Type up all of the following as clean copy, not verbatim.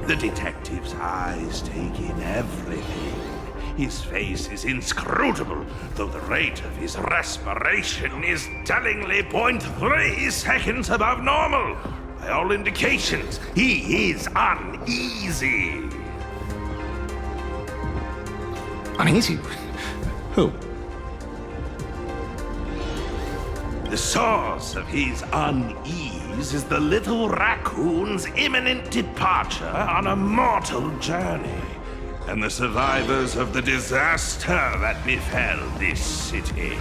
The detective's eyes take in everything. His face is inscrutable, though the rate of his respiration is tellingly 0.3 seconds above normal. By all indications, he is uneasy. Uneasy? Who? The source of his unease is the little raccoon's imminent departure on a mortal journey, and the survivors of the disaster that befell this city.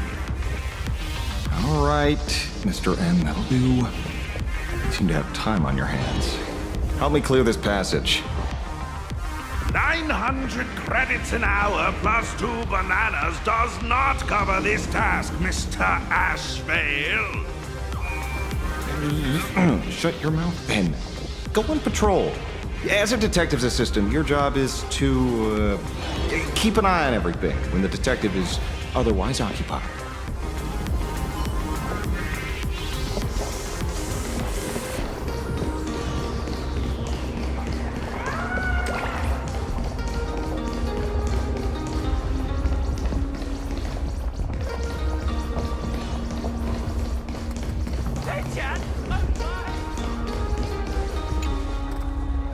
All right, Mr. M, that'll do. You seem to have time on your hands. Help me clear this passage. 900 credits an hour plus 2 bananas does not cover this task, Mr. Ashvale. Shut your mouth and go on patrol. As a detective's assistant, your job is to keep an eye on everything when the detective is otherwise occupied.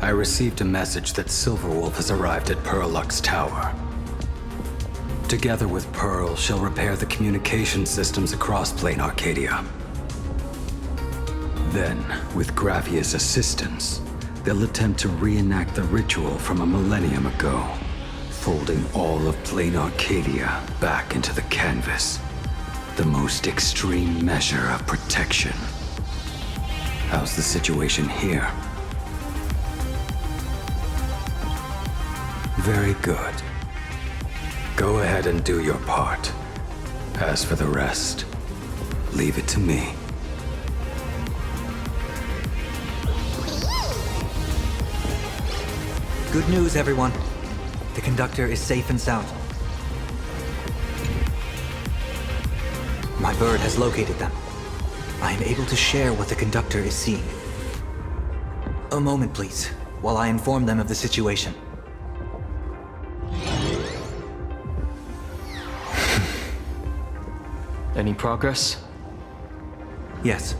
I received a message that Silverwolf has arrived at Pearlux Tower. Together with Pearl, she'll repair the communication systems across Planarcadia. Then, with Gravia's assistance, they'll attempt to reenact the ritual from a millennium ago, folding all of Planarcadia back into the canvas. The most extreme measure of protection. How's the situation here? Very good. Go ahead and do your part. As for the rest, leave it to me. Good news, everyone. The conductor is safe and sound. My bird has located them. I am able to share what the conductor is seeing. A moment, please, while I inform them of the situation. Any progress? Yes.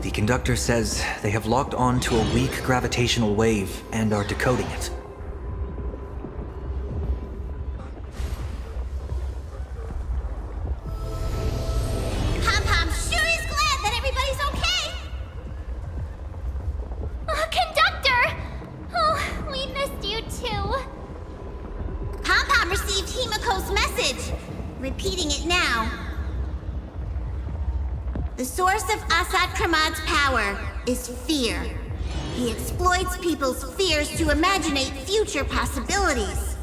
The conductor says they have locked on to a weak gravitational wave and are decoding it. Pom-Pom sure is glad that everybody's okay! Conductor! Oh, we missed you too. Pom-Pom received Himiko's message. Repeating it now. The source of Asat Kramad's power is fear. He exploits people's fears to imaginate future possibilities.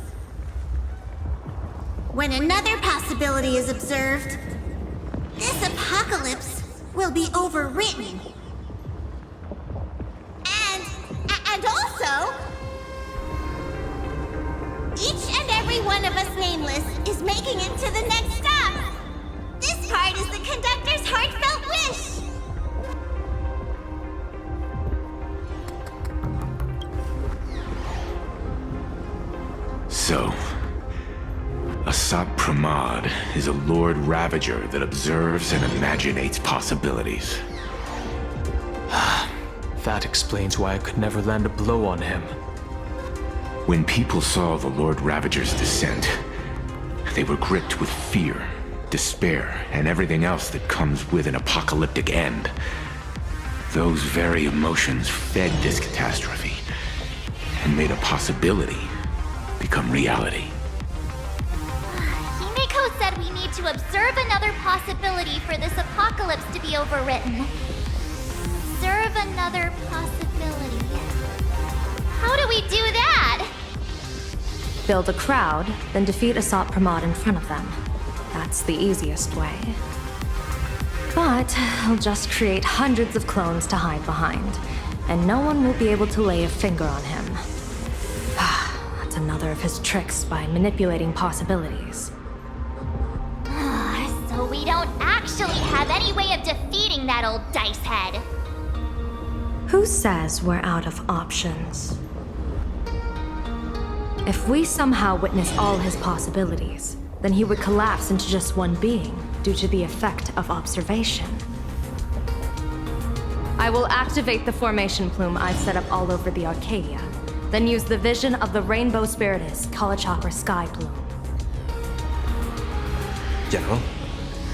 When another possibility is observed, this apocalypse will be overwritten. And also, each and every one of us nameless is making it to the next stop. This part is the conductor's heartfelt wish. So, Asat Pramad is a Lord Ravager that observes and imaginates possibilities. That explains why I could never land a blow on him. When people saw the Lord Ravager's descent, they were gripped with fear, despair, and everything else that comes with an apocalyptic end. Those very emotions fed this catastrophe and made a possibility become reality. Himiko said we need to observe another possibility for this apocalypse to be overwritten. Observe another possibility. How do we do that? Build a crowd, then defeat Asat Pramad in front of them. That's the easiest way. But he'll just create hundreds of clones to hide behind, and no one will be able to lay a finger on him. That's another of his tricks by manipulating possibilities. So we don't actually have any way of defeating that old dice head. Who says we're out of options? If we somehow witness all his possibilities, then he would collapse into just one being due to the effect of observation. I will activate the formation plume I've set up all over the Arcadia, then use the vision of the Rainbow Spiritus Kalachakra Sky Plume. General,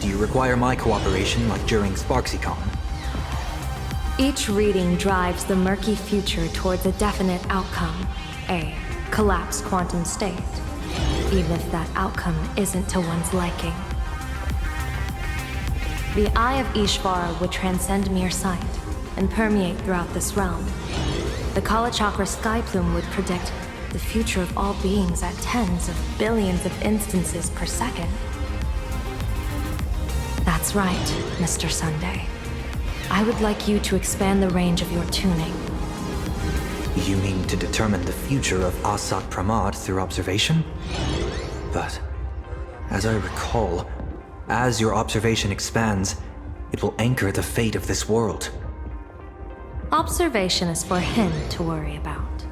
do you require my cooperation like during SparksyCon? Each reading drives the murky future towards a definite outcome, a collapsed quantum state, even if that outcome isn't to one's liking. The Eye of Ishvara would transcend mere sight and permeate throughout this realm. The Kalachakra Sky Plume would predict the future of all beings at tens of billions of instances per second. That's right, Mr. Sunday. I would like you to expand the range of your tuning. You mean to determine the future of Asat Pramad through observation? But, as I recall, as your observation expands, it will anchor the fate of this world. Observation is for him to worry about.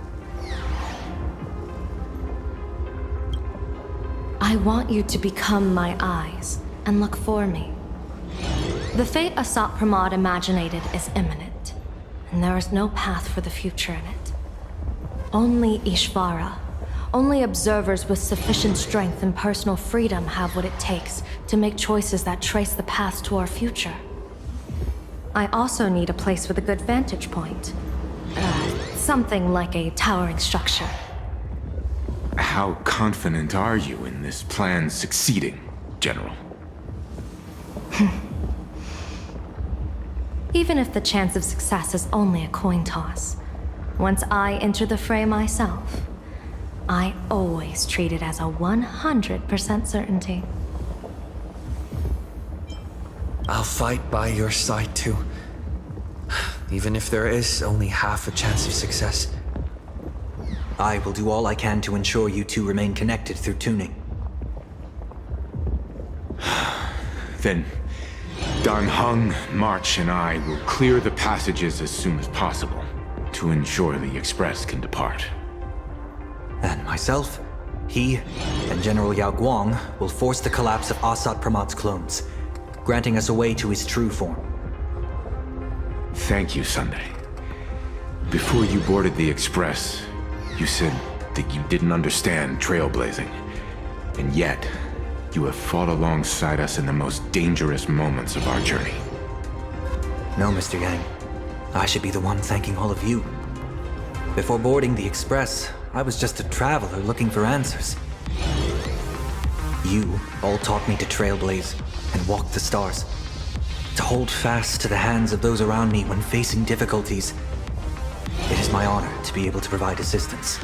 I want you to become my eyes and look for me. The fate Asat Pramad imaginated is imminent, and there is no path for the future in it. Only Ishvara, only observers with sufficient strength and personal freedom have what it takes to make choices that trace the path to our future. I also need a place with a good vantage point. Something like a towering structure. How confident are you in this plan succeeding, General? Even if the chance of success is only a coin toss, once I enter the fray myself, I always treat it as a 100% certainty. I'll fight by your side too. Even if there is only half a chance of success. I will do all I can to ensure you two remain connected through tuning. Then, Dan Heng, March, and I will clear the passages as soon as possible to ensure the Express can depart. And myself, he, and General Yao Guang will force the collapse of Asat Pramad's clones, granting us a way to his true form. Thank you, Sunday. Before you boarded the Express, you said that you didn't understand trailblazing. And yet, you have fought alongside us in the most dangerous moments of our journey. No, Mr. Yang. I should be the one thanking all of you. Before boarding the Express, I was just a traveler looking for answers. You all taught me to trailblaze and walk the stars. To hold fast to the hands of those around me when facing difficulties. It is my honor to be able to provide assistance.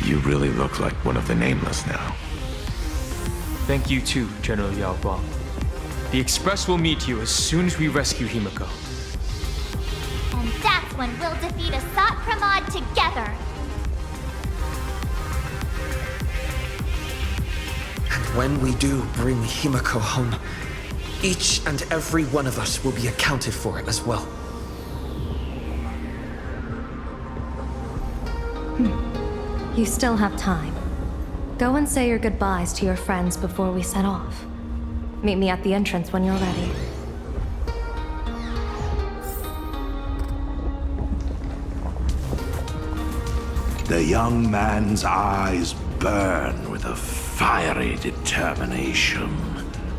You really look like one of the Nameless now. Thank you too, General Yao Guang. The Express will meet you as soon as we rescue Himiko. And that's when we'll defeat Asat Pramad together. And when we do bring Himiko home, each and every one of us will be accounted for it as well. You still have time. Go and say your goodbyes to your friends before we set off. Meet me at the entrance when you're ready. The young man's eyes burn with a fiery determination.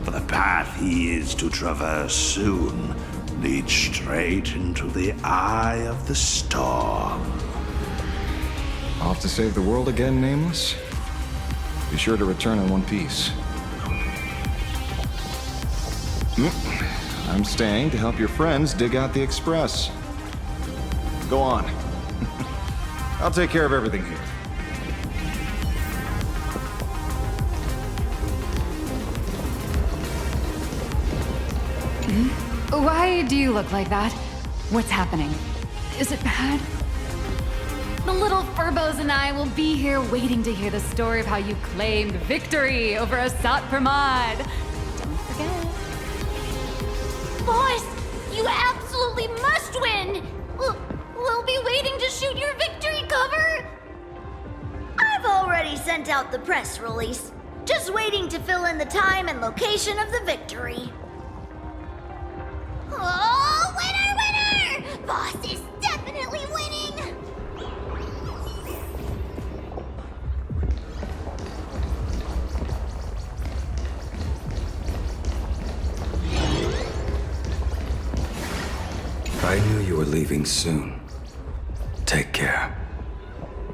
For the path he is to traverse soon leads straight into the eye of the storm. Off to save the world again, Nameless? Be sure to return in one piece. I'm staying to help your friends dig out the Express. Go on. I'll take care of everything here. Why do you look like that? What's happening? Is it bad? The little Furbos and I will be here waiting to hear the story of how you claimed victory over Asat Pramad. Don't forget. Boss, you absolutely must win! We'll be waiting to shoot your victory cover! sent out the press release. Just waiting to fill in the time and location of the victory. Oh, winner, winner! Boss is definitely winning! I knew you were leaving soon. Take care.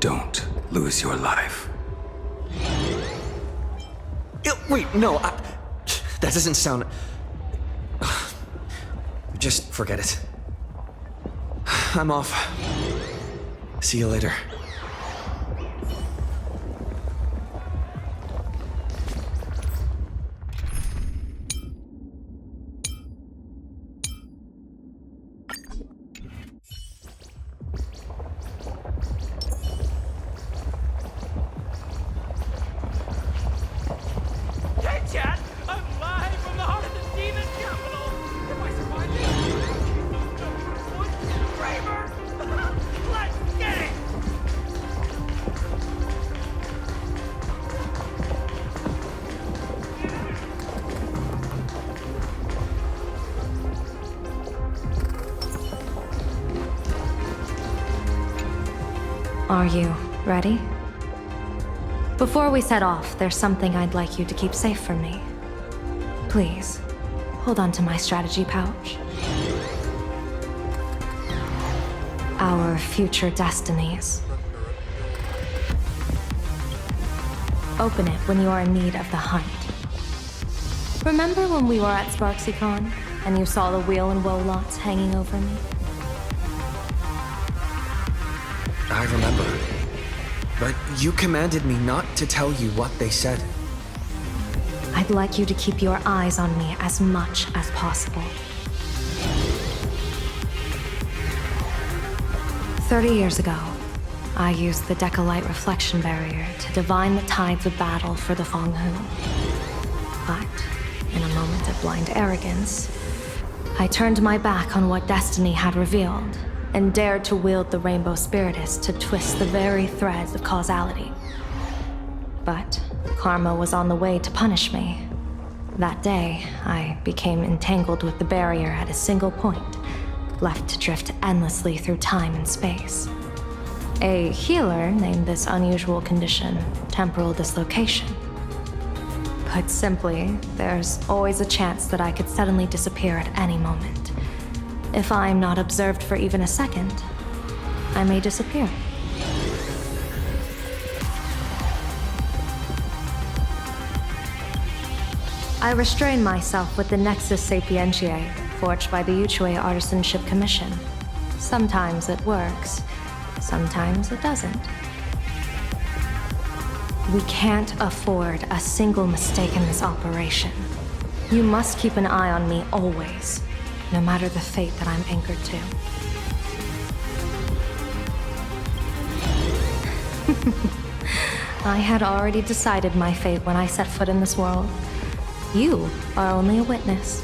Don't lose your life. Wait, no, that doesn't sound... Just forget it. I'm off. See you later. Are you ready? Before we set off, there's something I'd like you to keep safe from me. Please, hold on to my strategy pouch. Our future destinies. Open it when you are in need of the hunt. Remember when we were at SparksyCon and you saw the wheel and woe lots hanging over me? I remember. But you commanded me not to tell you what they said. I'd like you to keep your eyes on me as much as possible. 30 years ago, I used the Decalite reflection barrier to divine the tides of battle for the Fonghu. But, in a moment of blind arrogance, I turned my back on what destiny had revealed and dared to wield the Rainbow Spiritus to twist the very threads of causality. But karma was on the way to punish me. That day, I became entangled with the barrier at a single point, left to drift endlessly through time and space. A healer named this unusual condition temporal dislocation. Put simply, there's always a chance that I could suddenly disappear at any moment. If I'm not observed for even a second, I may disappear. I restrain myself with the Nexus Sapientiae, forged by the Yuchue Artisanship Commission. Sometimes it works, sometimes it doesn't. We can't afford a single mistake in this operation. You must keep an eye on me always, no matter the fate that I'm anchored to. I had already decided my fate when I set foot in this world. You are only a witness,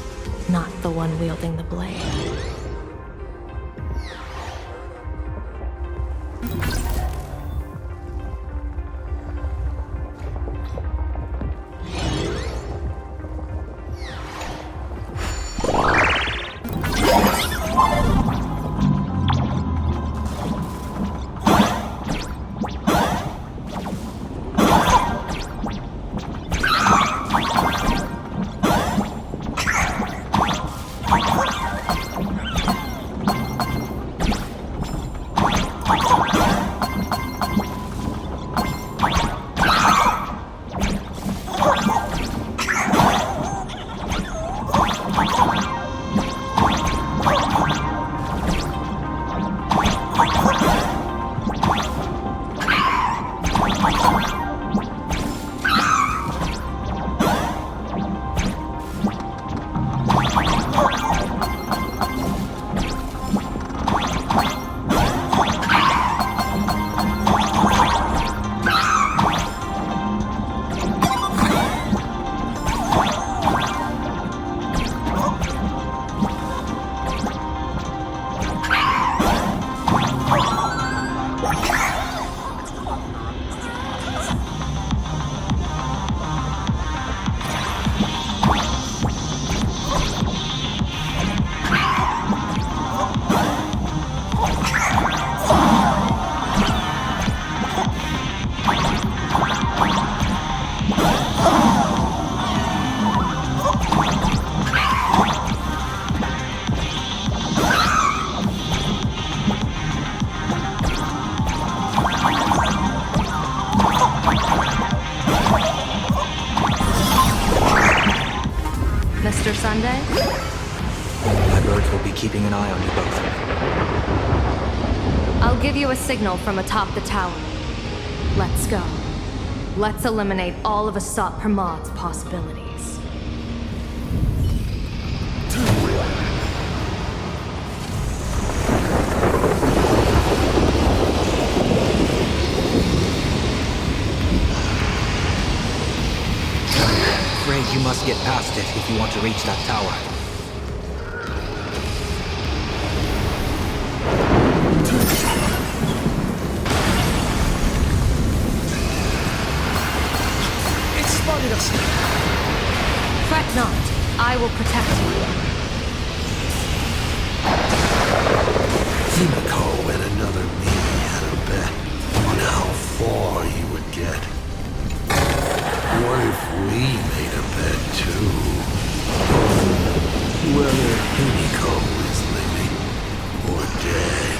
not the one wielding the blade. Easter Sunday? My birds will be keeping an eye on you both. I'll give you a signal from atop the tower. Let's go. Let's eliminate all of Asat Pramad's possibilities. You must get past it if you want to reach that tower. It spotted us! Fret not. I will protect you. Himiko and another me had a bet on how far he would get. What if we made a bet too? Whether Himiko is living or dead.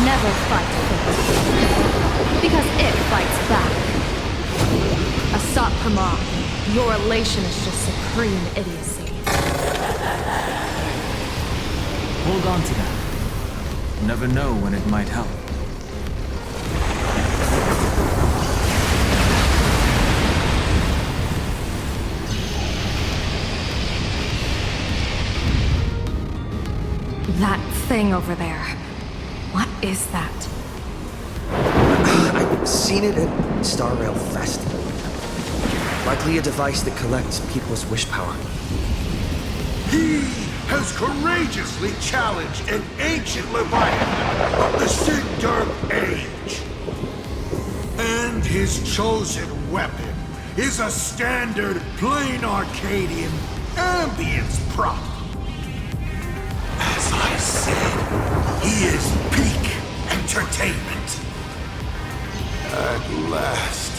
Never fight fate, because it fights back. Asat Pramad, your elation is just supreme idiocy. Hold on to that. You never know when it might help. That thing over there. What is that? I've seen it at Star Rail Fest. Likely a device that collects people's wish power. He has courageously challenged an ancient Leviathan of the Sigurd Age. And his chosen weapon is a standard Planarcadian ambience prop. As I said, he is peak entertainment. At last,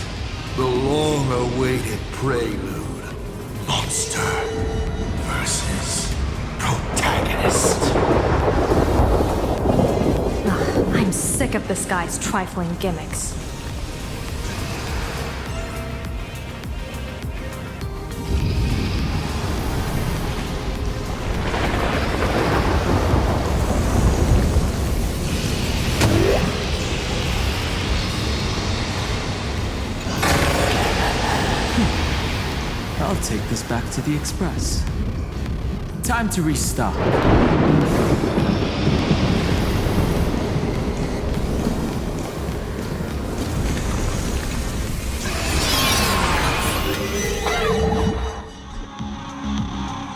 the long-awaited prelude. Monster versus protagonist. Ugh, I'm sick of this guy's trifling gimmicks. I'll take this back to the Express. Time to restock.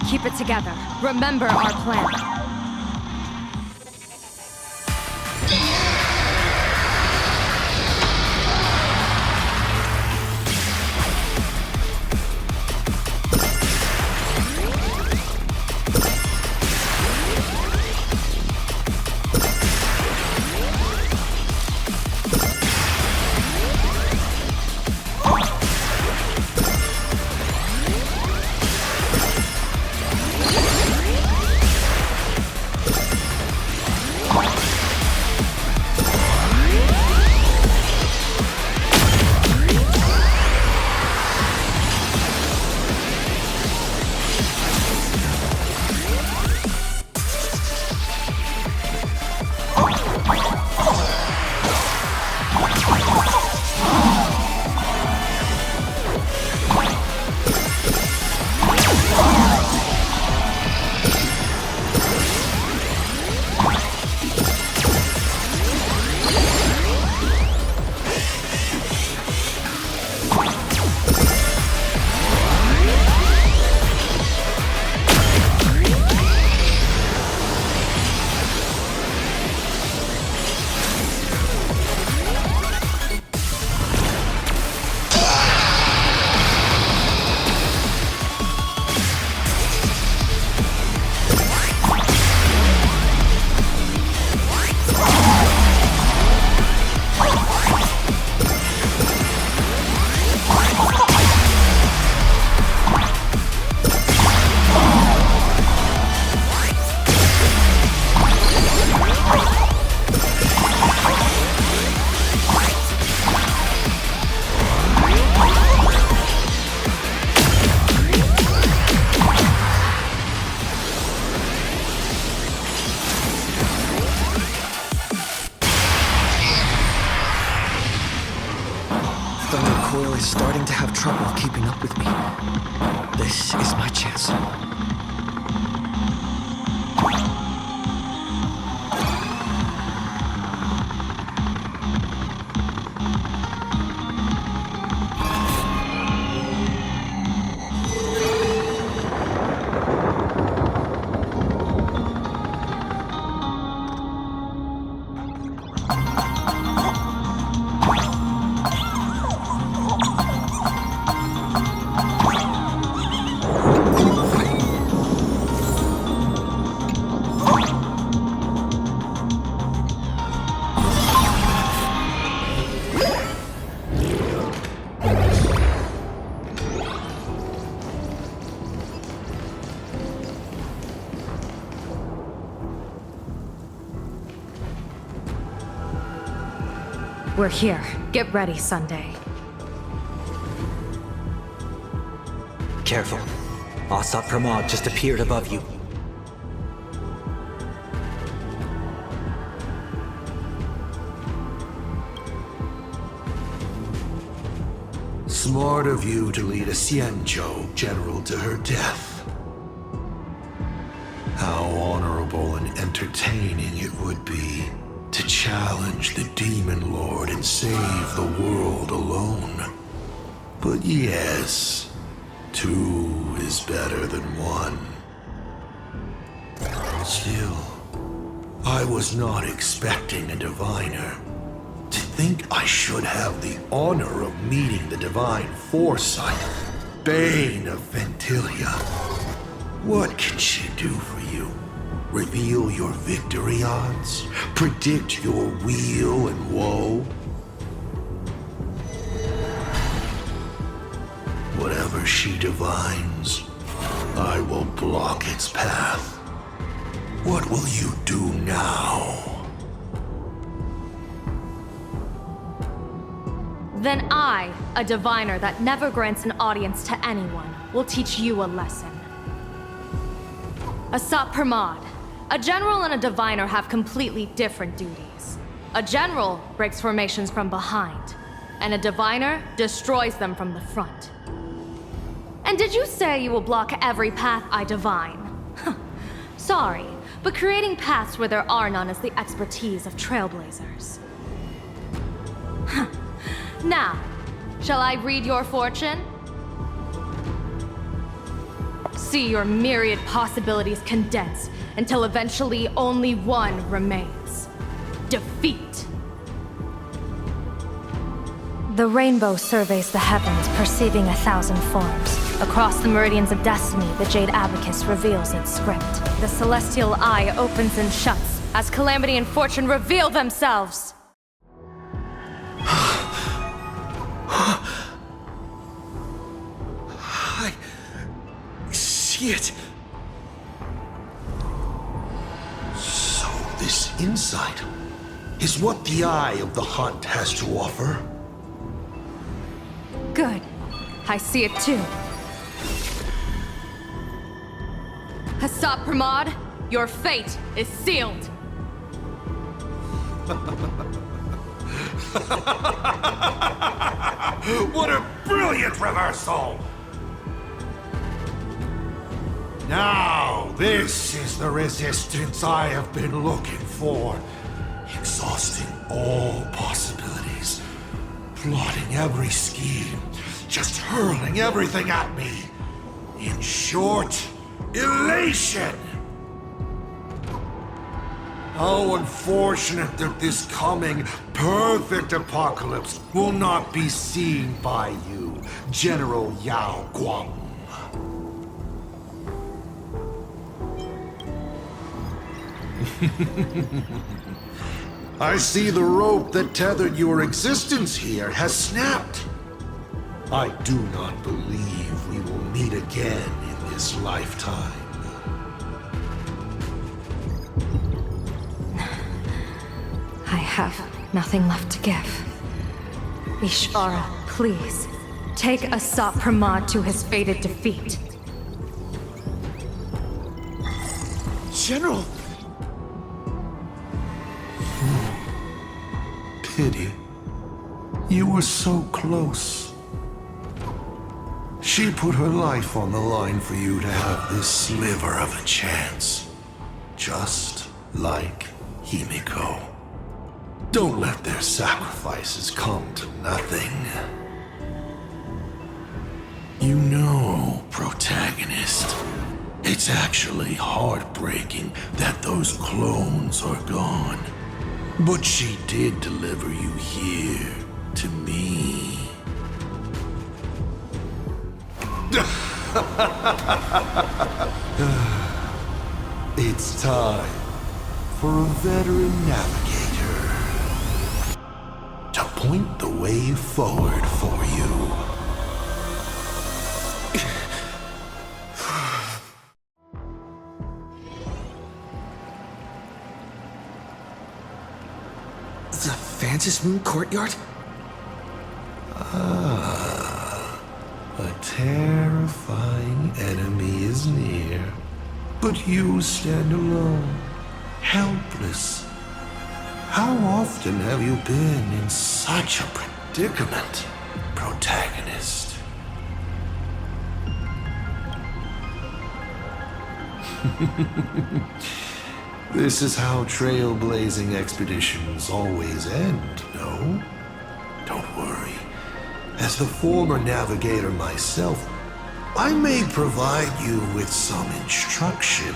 Keep it together. Remember our plan. coil is starting to have trouble keeping up with me. This is my chance. We're here. Get ready, Sunday. Careful. Asat Pramod just appeared above you. Smart of you to lead a Xianzhou general to her death. How honorable and entertaining it would be to challenge the Demon Lord and save the world alone. But yes, two is better than one. Still, I was not expecting a diviner. To think I should have the honor of meeting the divine foresight, Bane of Ventilia. What can she do for you? Reveal your victory odds? Predict your weal and woe? Whatever she divines, I will block its path. What will you do now? Then I, a diviner that never grants an audience to anyone, will teach you a lesson. Asat Pramod. A general and a diviner have completely different duties. A general breaks formations from behind, and a diviner destroys them from the front. And did you say you will block every path I divine? Sorry, but creating paths where there are none is the expertise of trailblazers. Now, shall I read your fortune? See your myriad possibilities condense until eventually only one remains. Defeat. The rainbow surveys the heavens, perceiving 1,000 forms. Across the meridians of destiny, the Jade Abacus reveals its script. The celestial eye opens and shuts as calamity and fortune reveal themselves. I see it. So this insight is what the Eye of the Hunt has to offer. Good. I see it too. Asat Pramod, your fate is sealed. What a brilliant reversal! Now, this is the resistance I have been looking for. Exhausting all possibilities. Plotting every scheme. Just hurling everything at me. In short, elation! How unfortunate that this coming perfect apocalypse will not be seen by you, General Yao Guang. I see the rope that tethered your existence here has snapped. I do not believe we will meet again in this lifetime. I have nothing left to give. Ishvara, please, take Asat Pramod to his fated defeat. General! Pity. You were so close, She put her life on the line for you to have this sliver of a chance. Just like Himiko. Don't let their sacrifices come to nothing. You know, protagonist, it's actually heartbreaking that those clones are gone. But she did deliver you here to me. It's time for a veteran navigator to point the way forward for you. The Phantom Moon Courtyard? A terrifying enemy is near, but you stand alone, helpless. How often have you been in such a predicament, protagonist? This is how trailblazing expeditions always end, no? Don't worry. As the former navigator myself, I may provide you with some instruction.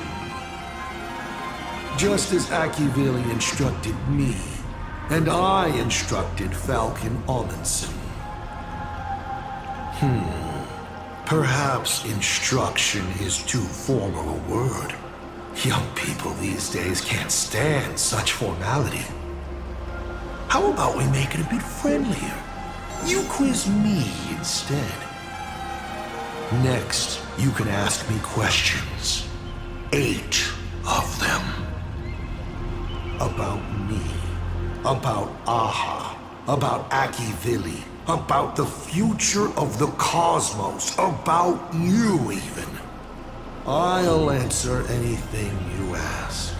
Just as Akivili instructed me, and I instructed Falcon Amundsen. Perhaps instruction is too formal a word. Young people these days can't stand such formality. How about we make it a bit friendlier? You quiz me instead. Next, you can ask me questions. 8 of them. About me. About Aha. About Akivili. About the future of the cosmos. About you, even. I'll answer anything you ask.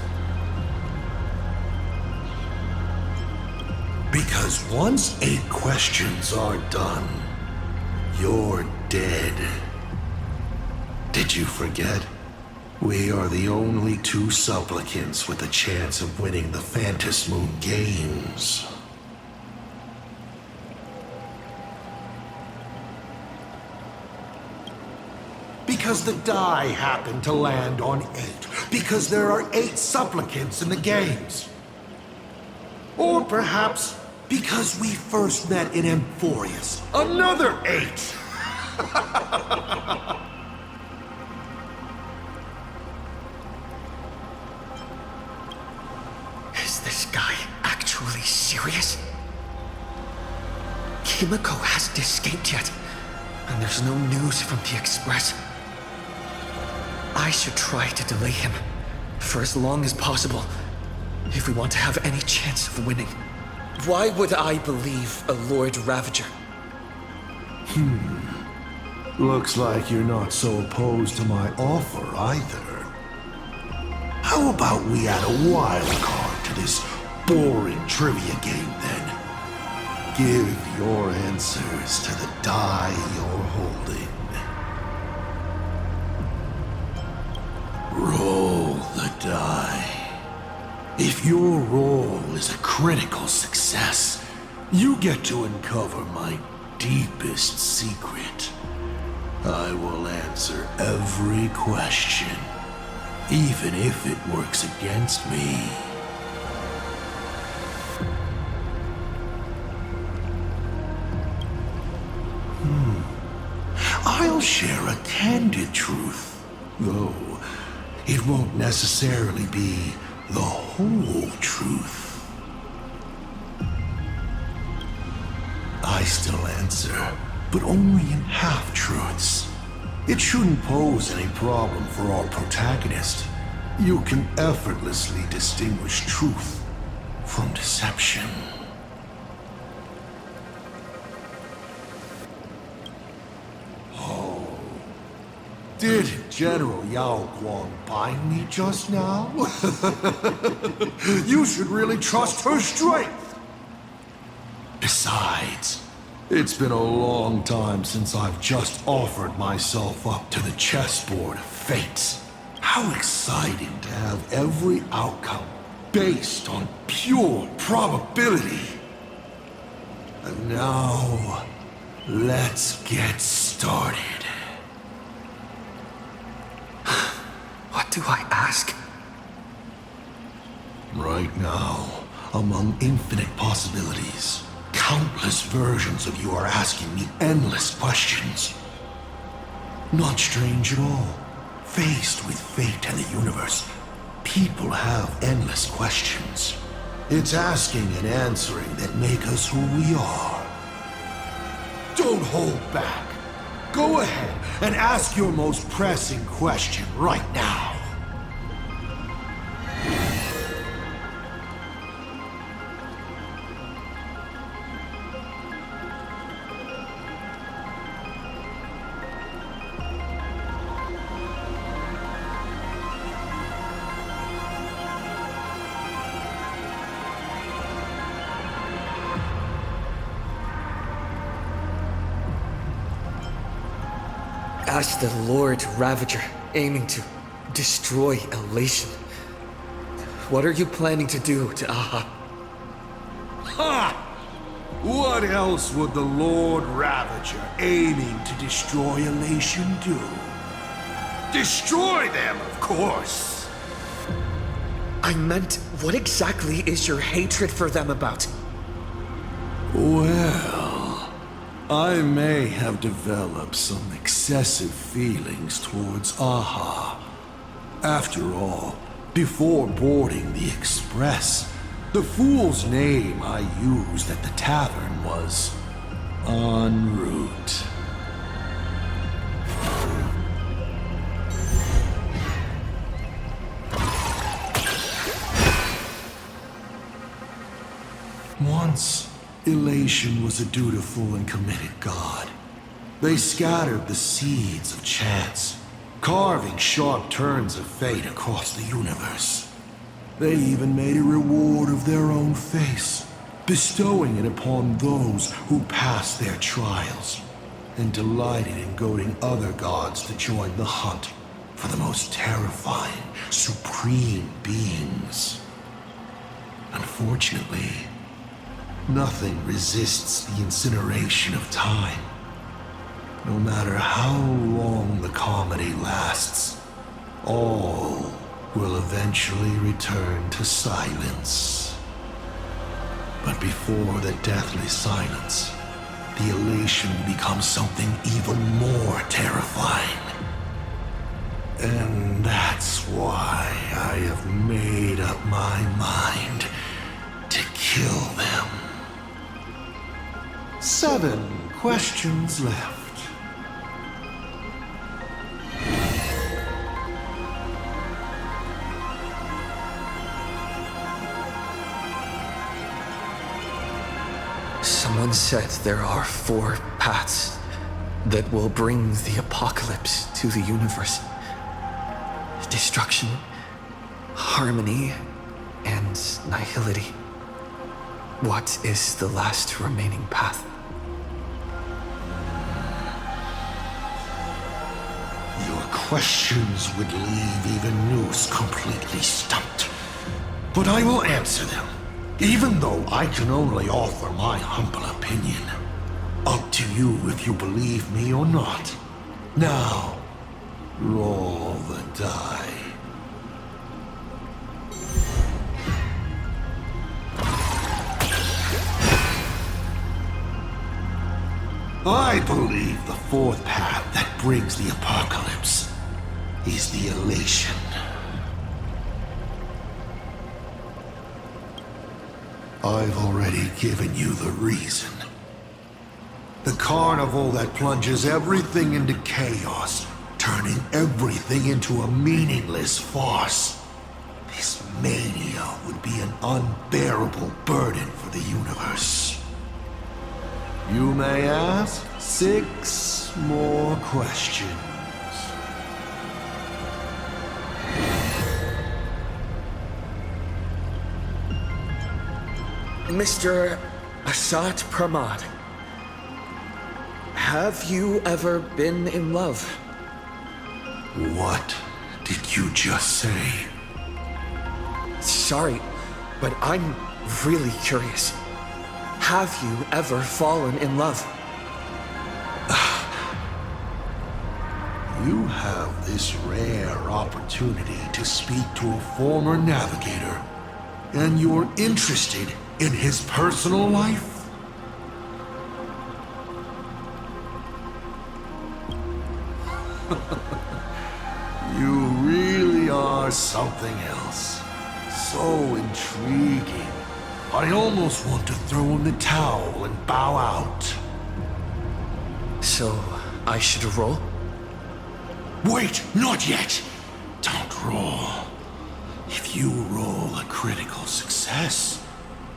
Because once 8 questions are done, you're dead. Did you forget? We are the only 2 supplicants with a chance of winning the Phantom Moon Games. Because the die happened to land on 8. Because there are 8 supplicants in the games. Or perhaps because we first met in Emphorius. Another 8! Is this guy actually serious? Himiko hasn't escaped yet, and there's no news from the Express. I should try to delay him for as long as possible if we want to have any chance of winning. Why would I believe a Lord Ravager? Looks like you're not so opposed to my offer either. How about we add a wild card to this boring trivia game then? Give your answers to the die you're holding. Roll the die. If your roll is a critical success, you get to uncover my deepest secret. I will answer every question, even if it works against me. I'll share a candid truth, though it won't necessarily be the whole truth. I still answer, but only in half-truths. It shouldn't pose any problem for our protagonist. You can effortlessly distinguish truth from deception. Did General Yao Guang bind me just now? You should really trust her strength. Besides, It's been a long time since I've just offered myself up to the chessboard of fates. How exciting to have every outcome based on pure probability. And now, let's get started. What do I ask? Right now, among infinite possibilities, countless versions of you are asking me endless questions. Not strange at all. Faced with fate and the universe, people have endless questions. It's asking and answering that make us who we are. Don't hold back. Go ahead and ask your most pressing question right now. As the Lord Ravager, aiming to destroy Elation, what are you planning to do to Aha? Ha! What else would the Lord Ravager aiming to destroy Elation do? Destroy them, of course! I meant, what exactly is your hatred for them about? Well, I may have developed some excessive feelings towards Aha. After all, before boarding the Express, the fool's name I used at the tavern was En route. Once, Elation was a dutiful and committed god. They scattered the seeds of chance, carving sharp turns of fate across the universe. They even made a reward of their own face, bestowing it upon those who passed their trials, and delighted in goading other gods to join the hunt for the most terrifying, supreme beings. Unfortunately, nothing resists the incineration of time. No matter how long the comedy lasts, all will eventually return to silence. But before the deathly silence, the elation becomes something even more terrifying. And that's why I have made up my mind to kill them. 7 questions left. Someone said there are 4 paths that will bring the apocalypse to the universe. Destruction, harmony, and nihility. What is the last remaining path? Your questions would leave even Noose completely stumped. But I will answer them, even though I can only offer my humble opinion. Up to you if you believe me or not. Now, roll the die. I believe the 4th path that brings the apocalypse is the elation. I've already given you the reason. The carnival that plunges everything into chaos, turning everything into a meaningless farce. This mania would be an unbearable burden for the universe. You may ask 6 more questions. Mr. Asat Pramad, Have you ever been in love? What did you just say? Sorry, but I'm really curious. Have you ever fallen in love? You have this rare opportunity to speak to a former navigator, and you're interested in his personal life? You really are something else. So intriguing. I almost want to throw in the towel and bow out. So, I should roll? Wait, not yet! Don't roll. If you roll a critical success,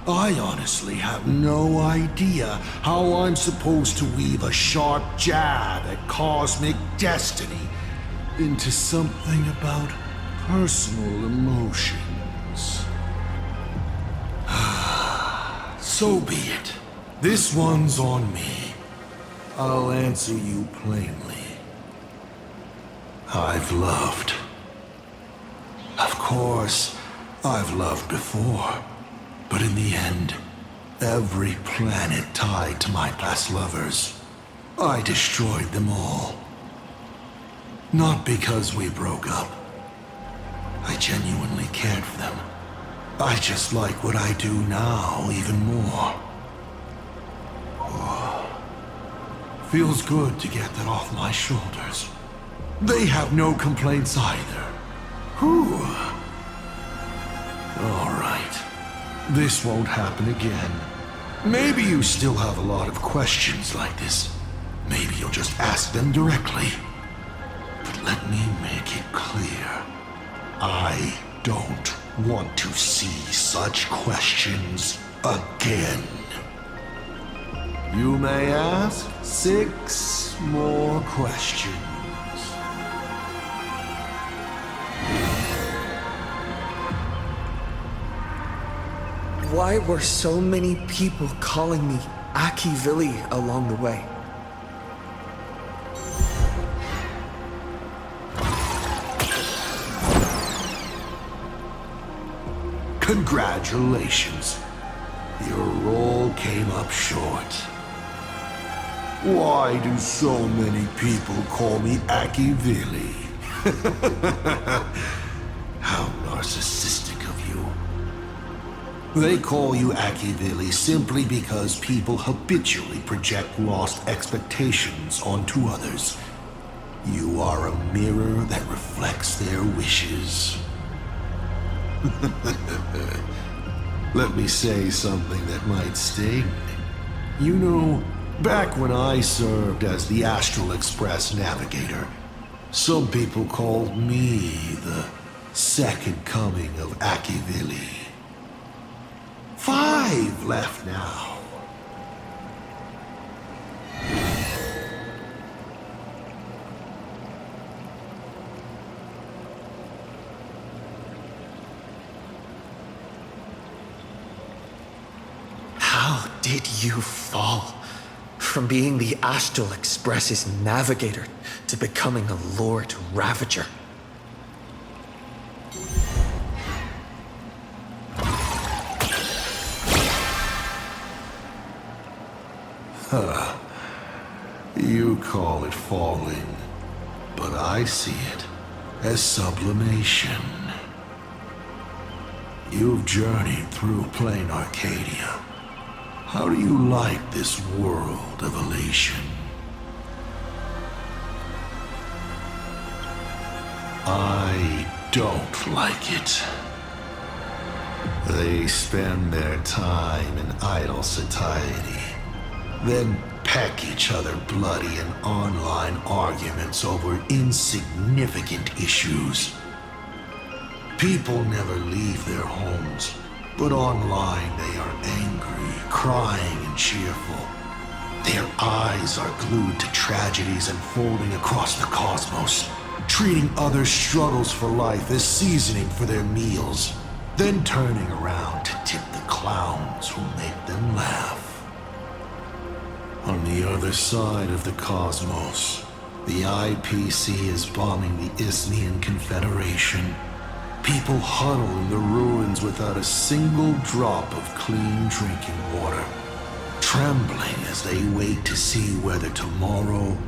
I honestly have no idea how I'm supposed to weave a sharp jab at cosmic destiny into something about personal emotions. So be it. This one's on me. I'll answer you plainly. I've loved. Of course, I've loved before. But in the end, every planet tied to my past lovers, I destroyed them all. Not because we broke up. I genuinely cared for them. I just like what I do now even more. Feels good to get that off my shoulders. They have no complaints either. Whew. All right. This won't happen again. Maybe you still have a lot of questions like this. Maybe you'll just ask them directly. But let me make it clear. I don't want to see such questions again. You may ask 6 more questions. Why were so many people calling me Akivili along the way? Congratulations. Your roll came up short. Why do so many people call me Akivili? How narcissistic of you. They call you Akivili simply because people habitually project lost expectations onto others. You are a mirror that reflects their wishes. Let me say something that might sting. You know, back when I served as the Astral Express navigator, some people called me the second coming of Akivili. 5 left now. How did you fall from being the Astral Express's navigator to becoming a Lord Ravager? You call it falling, but I see it as sublimation. You've journeyed through Planarcadia. How do you like this world of elation? I don't like it. They spend their time in idle satiety, then peck each other bloody in online arguments over insignificant issues. People never leave their homes, but online they are angry, crying, and cheerful. Their eyes are glued to tragedies unfolding across the cosmos, treating other struggles for life as seasoning for their meals, then turning around to tip the clowns who make them laugh. On the other side of the cosmos, the IPC is bombing the Isnian Confederation. People huddle in the ruins without a single drop of clean drinking water, trembling as they wait to see whether tomorrow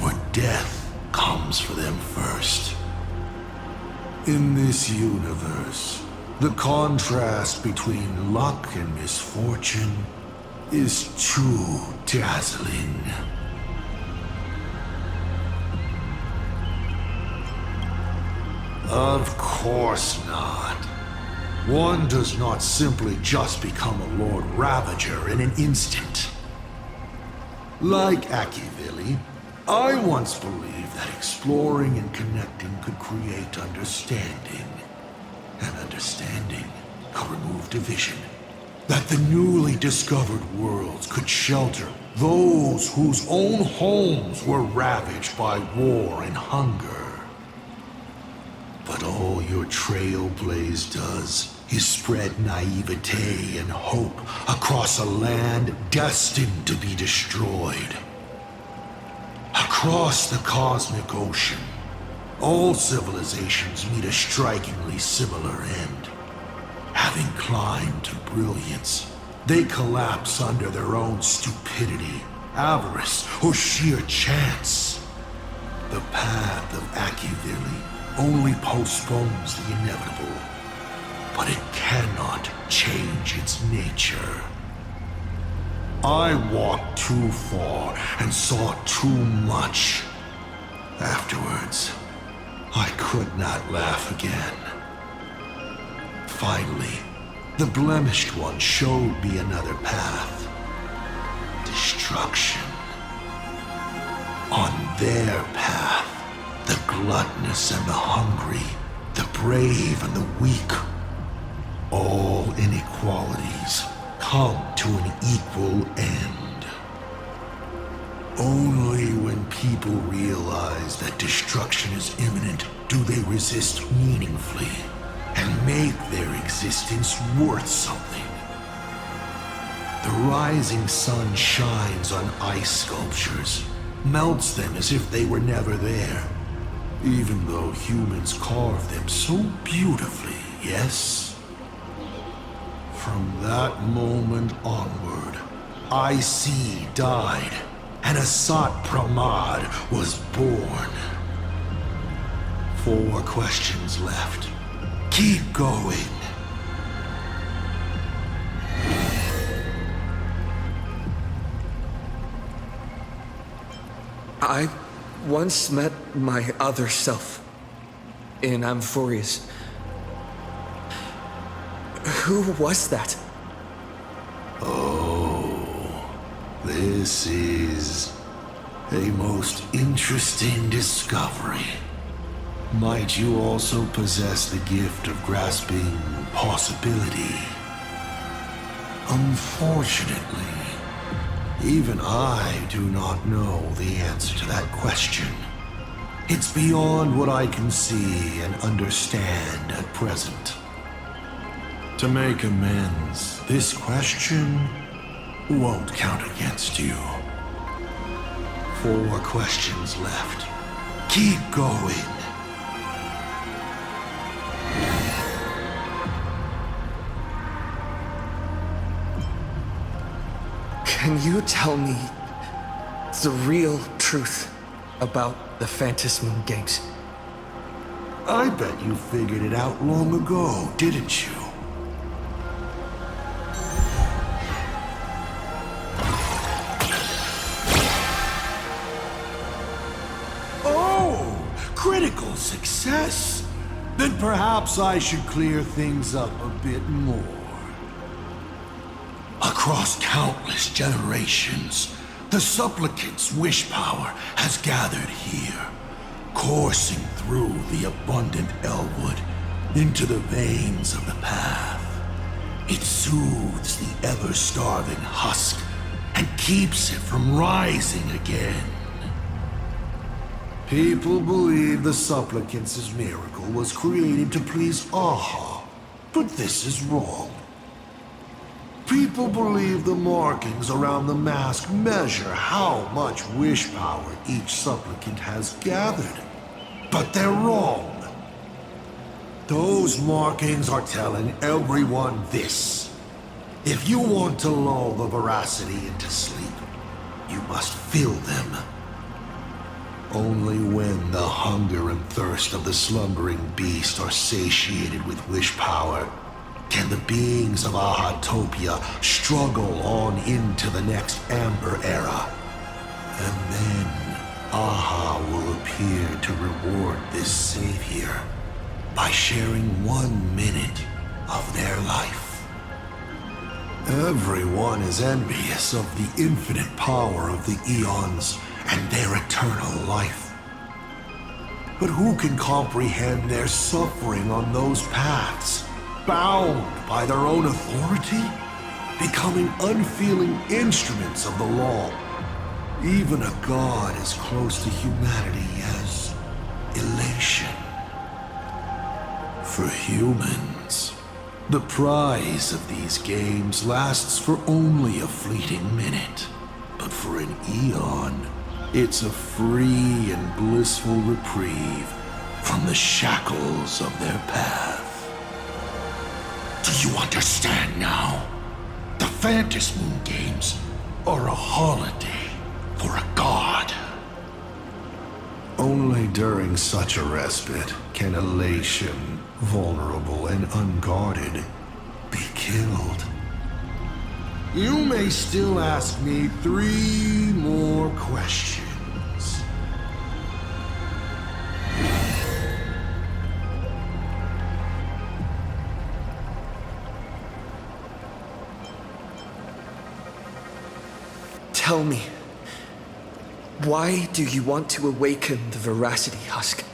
or death comes for them first. In this universe, the contrast between luck and misfortune is too dazzling. Of course not. One does not simply just become a Lord Ravager in an instant. Like Akivili, I once believed that exploring and connecting could create understanding. And understanding could remove division. That the newly discovered worlds could shelter those whose own homes were ravaged by war and hunger. But all your trailblaze does is spread naivete and hope across a land destined to be destroyed. Across the cosmic ocean, all civilizations meet a strikingly similar end. Having climbed to brilliance, they collapse under their own stupidity, avarice, or sheer chance. The path of Akivili only postpones the inevitable, but it cannot change its nature. I walked too far and saw too much. Afterwards, I could not laugh again. Finally, the Blemished One showed me another path. Destruction. On their path, the gluttonous and the hungry, the brave and the weak, all inequalities come to an equal end. Only when people realize that destruction is imminent do they resist meaningfully and make their existence worth something. The rising sun shines on ice sculptures, melts them as if they were never there, even though humans carved them so beautifully, yes? From that moment onward, IC died, and Asat Pramad was born. 4 questions left. Keep going. I once met my other self in Amphorius. Who was that? Oh, this is a most interesting discovery. Might you also possess the gift of grasping possibility? Unfortunately, even I do not know the answer to that question. It's beyond what I can see and understand at present. To make amends, this question won't count against you. 4 questions left. Keep going. Can you tell me the real truth about the Phantasmal Games? I bet you figured it out long ago, didn't you? Oh! Critical success! Then perhaps I should clear things up a bit more. Across countless generations, the supplicant's wish power has gathered here, coursing through the abundant Elwood into the veins of the path. It soothes the ever-starving husk and keeps it from rising again. People believe the supplicant's miracle was created to please Aha, but this is wrong. People believe the markings around the mask measure how much wish power each supplicant has gathered. But they're wrong. Those markings are telling everyone this. If you want to lull the veracity into sleep, you must fill them. Only when the hunger and thirst of the slumbering beast are satiated with wish power can the beings of Ahatopia struggle on into the next Amber Era. And then Aha will appear to reward this savior by sharing 1 minute of their life. Everyone is envious of the infinite power of the eons and their eternal life. But who can comprehend their suffering on those paths, bound by their own authority, becoming unfeeling instruments of the law? Even a god as close to humanity as elation. For humans, the prize of these games lasts for only a fleeting minute. But for an eon, it's a free and blissful reprieve from the shackles of their path. Do you understand now? The Phantasm Moon Games are a holiday for a god. Only during such a respite can elation, vulnerable and unguarded, be killed. You may still ask me 3 more questions. Tell me, why do you want to awaken the Veracity Husk?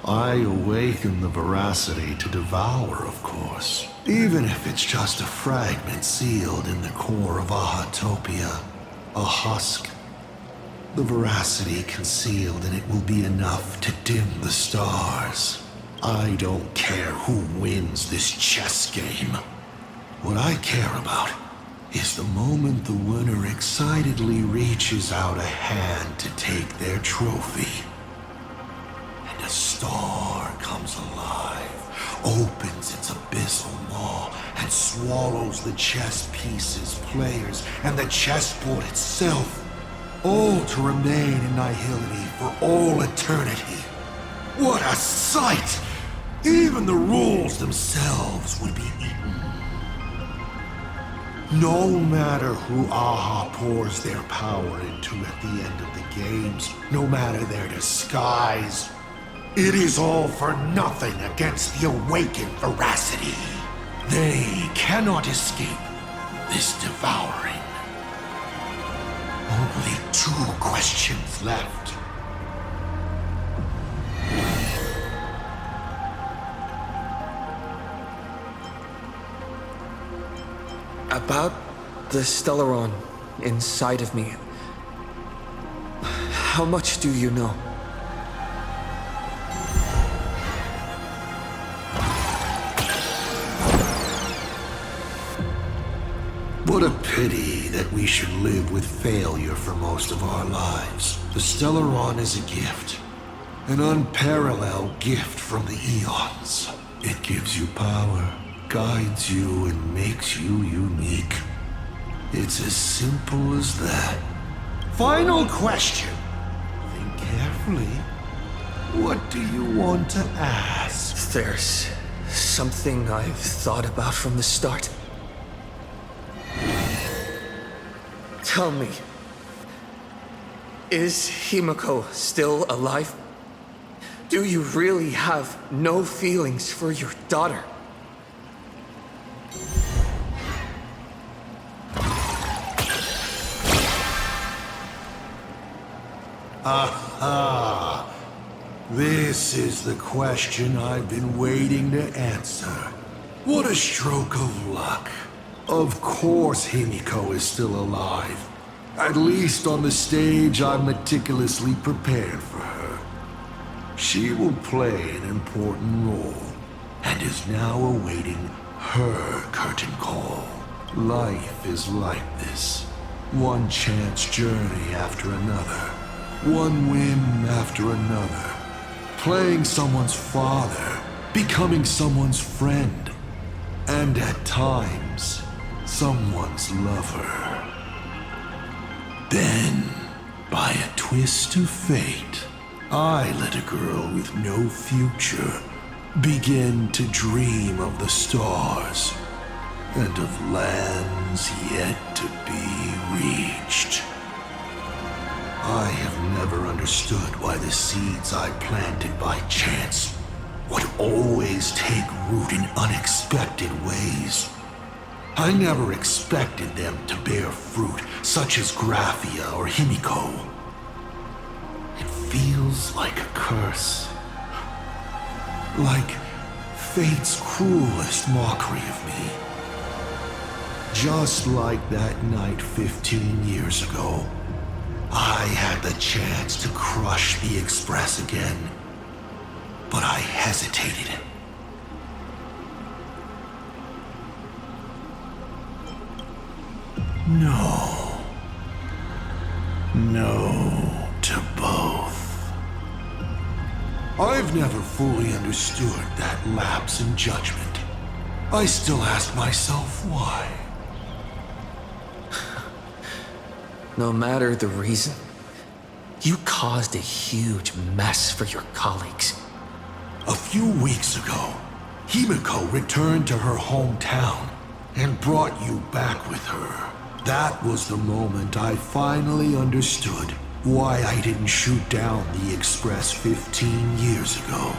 I awaken the veracity to devour, of course. Even if it's just a fragment sealed in the core of Ahatopia. A husk. The veracity concealed in it will be enough to dim the stars. I don't care who wins this chess game. What I care about is the moment the winner excitedly reaches out a hand to take their trophy. And a star comes alive, opens its abyssal maw, and swallows the chess pieces, players, and the chessboard itself, all to remain in nihility for all eternity. What a sight! Even the rules themselves would be eaten. No matter who Aha pours their power into at the end of the games, no matter their disguise, it is all for nothing against the awakened veracity. They cannot escape this devouring. Only 2 questions left. About the Stellaron inside of me. How much do you know? What a pity that we should live with failure for most of our lives. The Stellaron is a gift. An unparalleled gift from the eons. It gives you power, guides you, and makes you unique. It's as simple as that. Final question. Think carefully. What do you want to ask? There's something I've thought about from the start. Tell me, is Himiko still alive? Do you really have no feelings for your daughter? Aha! This is the question I've been waiting to answer. What a stroke of luck. Of course Himiko is still alive. At least on the stage, I meticulously prepared for her. She will play an important role, and is now awaiting her curtain call. Life is like this. One chance journey after another. One win after another. Playing someone's father, becoming someone's friend, and at times, someone's lover. Then, by a twist of fate, I let a girl with no future begin to dream of the stars and of lands yet to be reached. I have never understood why the seeds I planted by chance would always take root in unexpected ways. I never expected them to bear fruit, such as Graphia or Himiko. It feels like a curse. Like fate's cruelest mockery of me. Just like that night 15 years ago, I had the chance to crush the Express again, but I hesitated. No. No to both. I've never fully understood that lapse in judgment. I still ask myself why. No matter the reason, you caused a huge mess for your colleagues. A few weeks ago, Himiko returned to her hometown and brought you back with her. That was the moment I finally understood why I didn't shoot down the Express 15 years ago.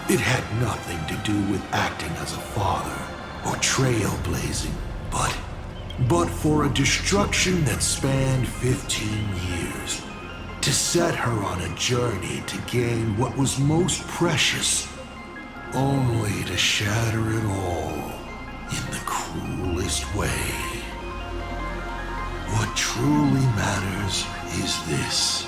It had nothing to do with acting as a father or trailblazing, but for a destruction that spanned 15 years, to set her on a journey to gain what was most precious, only to shatter it all in the cruelest way. What truly matters is this.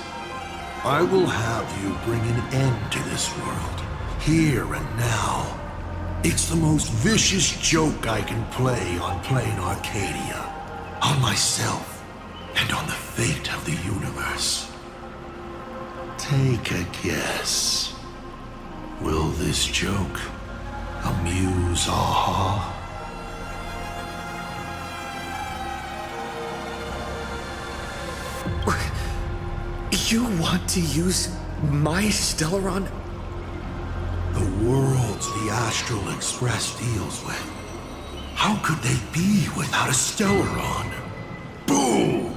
I will have you bring an end to this world, here and now. It's the most vicious joke I can play on Planarcadia, on myself, and on the fate of the universe. Take a guess. Will this joke amuse Aha? You want to use my Stellaron? The worlds the Astral Express deals with. How could they be without a Stellaron? Boom!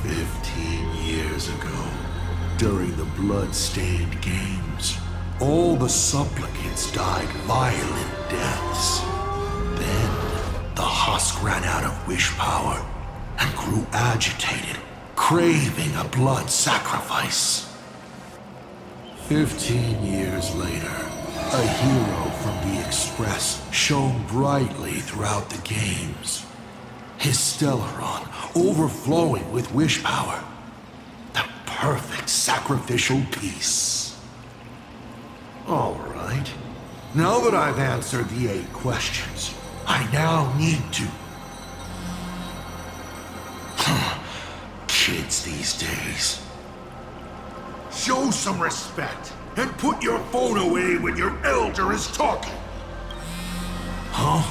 15 years ago, during the blood-stained games, all the supplicants died violent deaths. Then, the husk ran out of wish power and grew agitated, craving a blood sacrifice. 15 years later, a hero from the Express shone brightly throughout the games. His Stellaron overflowing with wish power. The perfect sacrificial piece. All right. Now that I've answered the 8 questions, I now need to... Kids these days. Show some respect and put your phone away when your elder is talking. Huh?